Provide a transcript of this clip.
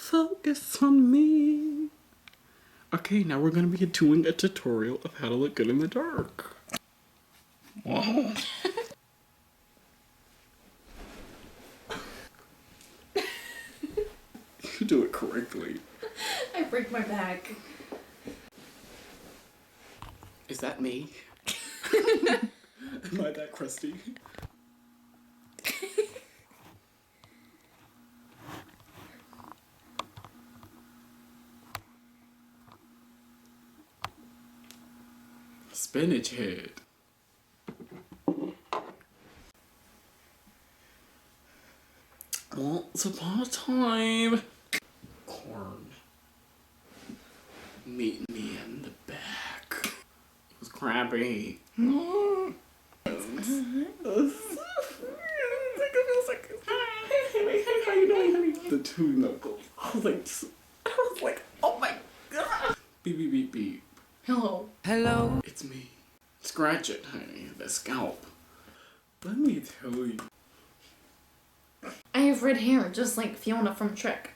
Focus on me. Okay, now we're going to be doing a tutorial of how to look good in the dark. Whoa. You do it correctly. I break my back. Is that me? Am I that crusty? Spinach head. Once upon a time, corn. Meet me in the back. It was crappy. It feels like, hey, how you doing, honey? The two knuckles. I was like, oh my god. Beep, beep, beep, beep. Hello. Hello. It's me. Scratch it, honey. The scalp. Let me tell you. I have red hair, just like Fiona from Shrek.